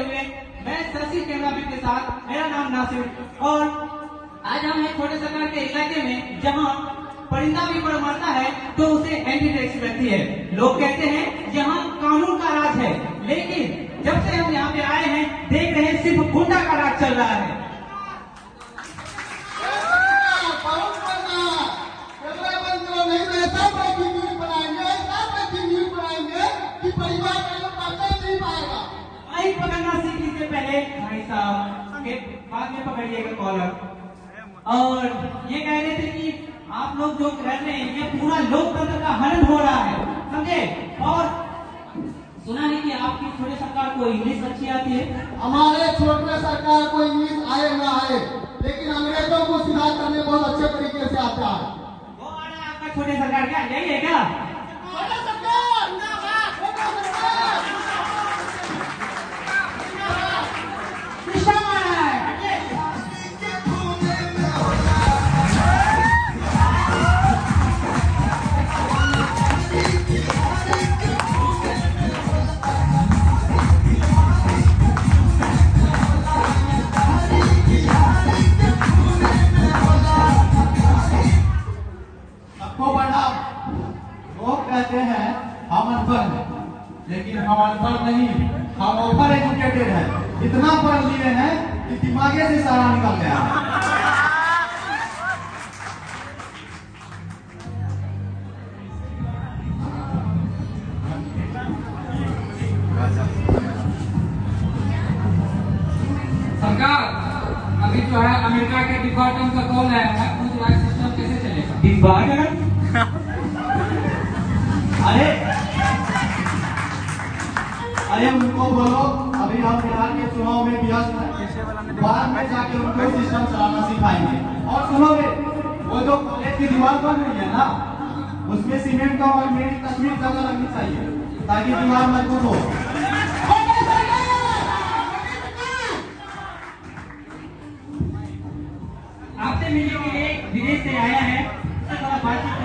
हुए मैं शशि कैमरामैन के साथ, मेरा नाम नासिर, और आज हम हैं छोटे सरकार के इलाके में जहां परिंदा भी पर मरता है तो उसे एंटी टैक्स रहती है। लोग कहते हैं यहाँ कानून का राज है, लेकिन जब से हम यहाँ पे आए हैं देख रहे हैं सिर्फ गुंडा का राज चल रहा है। पकड़ना सीखने से पहले भाई साहब के बाद में पकड़िएगा कॉलर। और ये कह रहे थे कि आप लोग जो कर रहे हैं ये पूरा लोकतंत्र का हनन हो रहा है, समझे। और सुना है कि आपकी छोटे सरकार को इंग्लिश अच्छी आती है। हमारे छोटे सरकार को इंग्लिश आए ना आए, लेकिन अंग्रेजों को सिखाई करने बहुत अच्छे तरीके से आता है। वो आ रहा है आपका छोटे सरकार, क्या यही है क्या? हम अनपढ़ हैं, लेकिन हम अनपढ़ नहीं, हम ओवर एजुकेटेड हैं। इतना पढ़ लिए हैं कि दिमागे से सारा निकल गया। सरकार, अभी जो है अमेरिका के डिफॉल्ट का कॉल आया है, उस राइट सिस्टम कैसे चलेगा? डिफॉल्ट अरे उनको बोलो अभी हम बिहार के चुनाव में व्यस्त हैं, बाद में जाके उनको सिस्टम चलाना सिखाएंगे। और सुनोगे वो जो कॉलेज की दीवार बन रही है ना, उसमें सीमेंट का और मेरी तस्वीर जगह लगनी चाहिए ताकि दीवार मजबूत हो। आपसे मिलने के लिए विदेश से आया है, बातचीत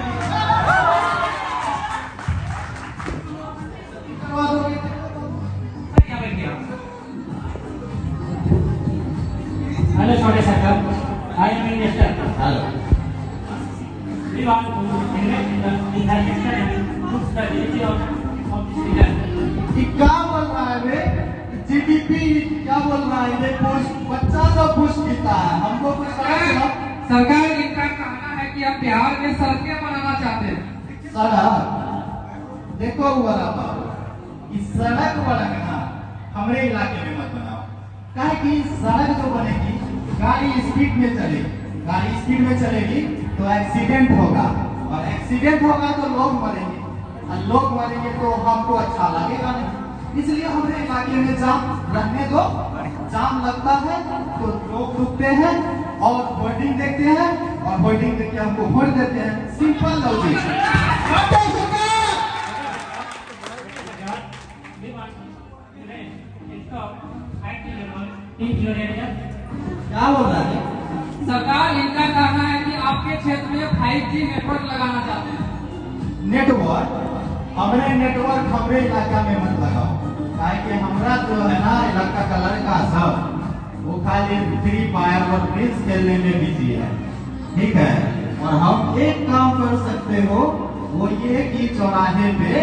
हेलो छोटे सरकार, I am minister. Hello. We want to invest in the infrastructure and boost the GDP of this region. क्या बोल रहा है बे? जीडीपी क्या बोल रहा है? ये बच्चा सब पुश किया है, हमको कुछ सरकार इनका कहना है कि आप बिहार में सड़कें बनाना चाहते हैं। सड़क देखो इस सड़क बनाना हमारे इलाके में मत बनाओ, क्या कि सड़क जो बनेगी गाड़ी स्पीड में चलेगी, गाड़ी स्पीड में चलेगी तो एक्सीडेंट होगा, और एक्सीडेंट होगा तो लोग मरेंगे, और लोग मरेंगे तो हमको अच्छा लगेगा नहीं। इसलिए हमारे इलाके में जाम रहने दो, जाम लगता है तो लोग रुकते हैं और होर्डिंग देखते हैं, और होर्डिंग देख के हमको वोट देते हैं। Simple logic. क्या बोल रहा है? सरकार इनका कहना है कि आपके क्षेत्र में 5G नेटवर्क लगाना चाहते हैं। नेटवर्क हमारे नेटवर्क हमारे इलाका में मत लगाओ, कि हमारा जो है ना इलाका का लड़का सब वो खाली फ्री फायर और प्रिंस खेलने में बिजी है, ठीक है। और हम एक काम कर सकते हो, वो ये कि चौराहे पे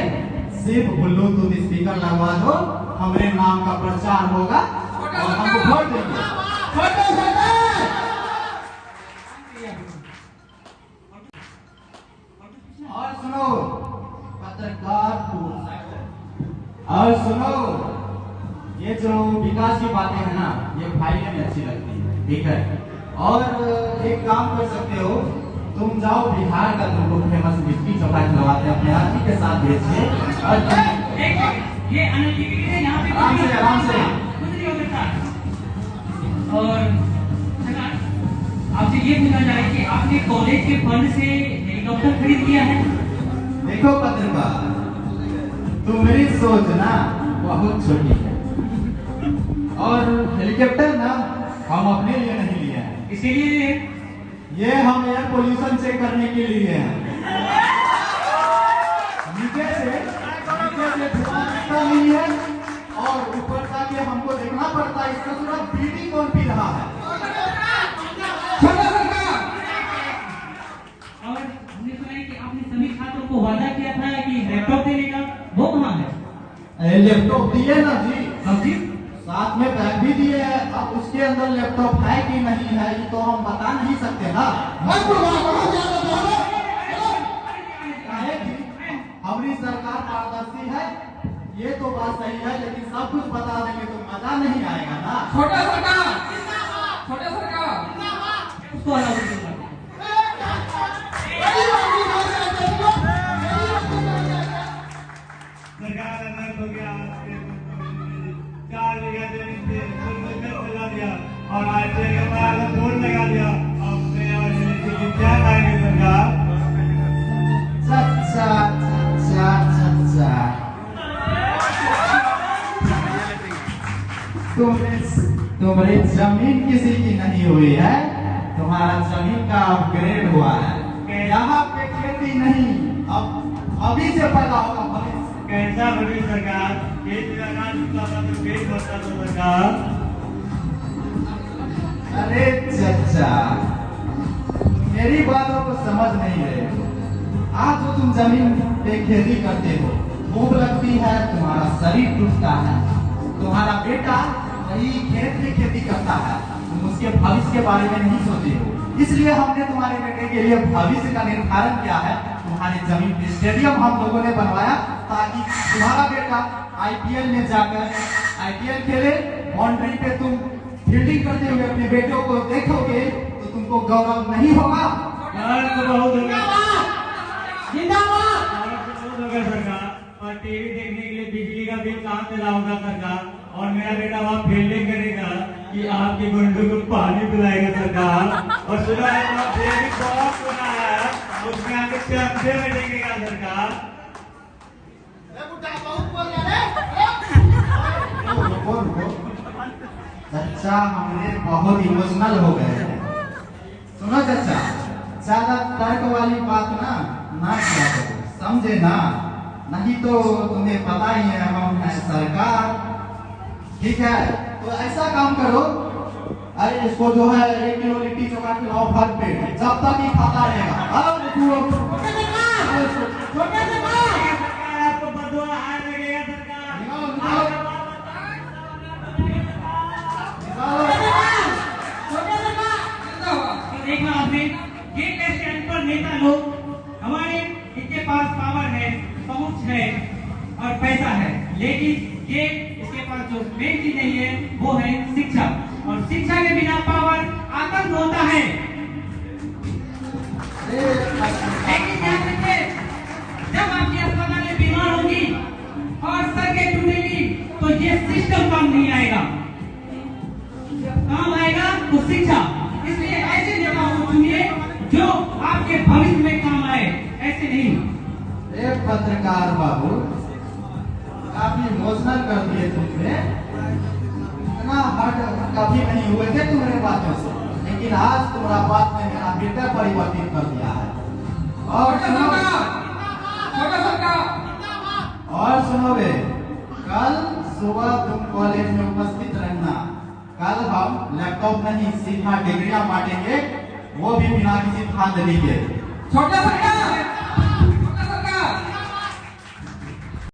सिर्फ ब्लूटूथ स्पीकर लगवा दो, हमारे नाम का प्रचार होगा और हमको वोट देंगे। और सुनो पत्रकार, और सुनो ये जो विकास की बातें है ना, ये फाइलें में अच्छी लगती है, ठीक है। और एक काम कर सकते हो, तुम जाओ बिहार का तुमको फेमस लिट्टी चोखा खिलवाते अपने आदमी के साथ भेजिए। और ये यहाँ पे आराम से कुछ नहीं हो सकता। और आपसे ये पूछना चाहे कि आपने कॉलेज के फंड से हेलीकॉप्टर खरीद लिया है? देखो पत्रकार, तुम्हारी सोच ना बहुत छोटी है, और हेलीकॉप्टर ना हम अपने लिए नहीं लिए हैं, इसीलिए ये हम एयर पोल्यूशन चेक करने के लिए हैं। नीचे से धुआं निकलता नहीं है, और ऊपर जाके हमको देखना देखना पड़ता है इसका पूरा बीड़ी कौन पी रहा है। छोटा सरकार, और हमने सुना है कि आपने सभी छात्रों को वादा किया था कि लैपटॉप देने का, वो कहाँ है? लैपटॉप दिए ना जी, हाँ जी, साथ में बैग भी दिए है। अब उसके अंदर लैपटॉप है कि नहीं है ये तो हम बता नहीं सकते ना। काहे कि हमारी सरकार पारदर्शी है, ये तो बात सही है, लेकिन सब कुछ बता देंगे तो मजा नहीं आएगा ना। छोटा सरकार, छोटा सरकार, उसको अलाउ कीजिए। सरकार अलर्ट हो गया, 4 बीघा जमीन पे लगा दिया और आईटीआई के बाद बोर्ड लगा दिया। अब नया यूनिवर्सिटी क्या लाएंगे सरकार? चच्चा चच्चा चच्चा, तुम्हारी जमीन किसी की नहीं हुई है, तुम्हारा जमीन का अपग्रेड हुआ है। यहाँ पे खेती नहीं, अब अभी से पैदा होगा भविष्य। कैसा बड़ी सरकार? खेत में अनाज उगता था तो पेट भरता था सरकार। अरे चच्चा, मेरी बातों को समझ नहीं रहे। आज जो तुम जमीन पे खेती करते हो, भूख लगती है, तुम्हारा शरीर टूटता है, तुम्हारा बेटा वही खेत में खेती करता है, तुम उसके भविष्य के बारे में नहीं सोचे हो। इसलिए हमने तुम्हारे बेटे के लिए भविष्य का निर्धारण किया है। तुम्हारी जमीन पे स्टेडियम हम लोगों ने बनवाया ताकि तुम्हारा बेटा आईपीएल में जाकर आईपीएल खेले। बाउंड्री पे तुम फील्डिंग करते हुए अपने बेटों को देखोगे तो तुमको गौरव नहीं होगा। भारत तो बहुत हो गया, जिंदाबाद। भारत तो बहुत हो गया सरकार। और टीवी देखने के लिए बिजली का बिल कहाँ से लाऊंगा सरकार? और मेरा बेटा वहाँ फील्डिंग करेगा कि आपकी गुंडों को पानी पिलाएगा सरकार। और सुना है वहाँ डेयरी बहुत सुना है, उसमें आके चमचे में देखेगा सरकार। चच्चा हमने बहुत इमोशनल हो गए हैं। सुनो चच्चा, ज्यादा तर्क वाली बात ना किया करो, समझे ना? नहीं तो तुम्हें पता ही है हम है सरकार। ठीक है, तो ऐसा काम करो, अरे इसको जो है 1 किलो लिट्टी चोखा खिलाओ भर पेट, जब तक ही खाता रहेगा। आपको बदुआ हार लगेगा सरकार। तो देखा आपने, ये कैसे अनपढ़ नेता लोग, हमारे इनके पास पावर है, पहुंच है और पैसा है, लेकिन ये इसके पास जो मेन चीज नहीं है वो है शिक्षा, और शिक्षा के बिना पावर आतंक होता है। लेकिन ध्यान रखिए, जब आपकी अस्पताल में बीमार होगी और सड़कें टूटेगी तो ये सिस्टम काम नहीं आएगा, काम आएगा तो शिक्षा। इसलिए ऐसे नेताओं को चुनिए जो आपके भविष्य में काम आए, ऐसे नहीं। एक पत्रकार बाबू काफी इमोशनल कर दिए तुमने, इतना हर्ट कभी नहीं हुए थे तुम्हारे बातों से, लेकिन आज तुम्हारा बात ने मेरा बेटा परिवर्तित कर दिया है। और सुनो, छोटा सरकार, और सुनो बे, कल सुबह तुम कॉलेज में उपस्थित रहना। कल हम लैपटॉप नहीं सीधा डिग्रियां बांटेंगे, वो भी बिना किसी धांधली के। छोटा सरकार,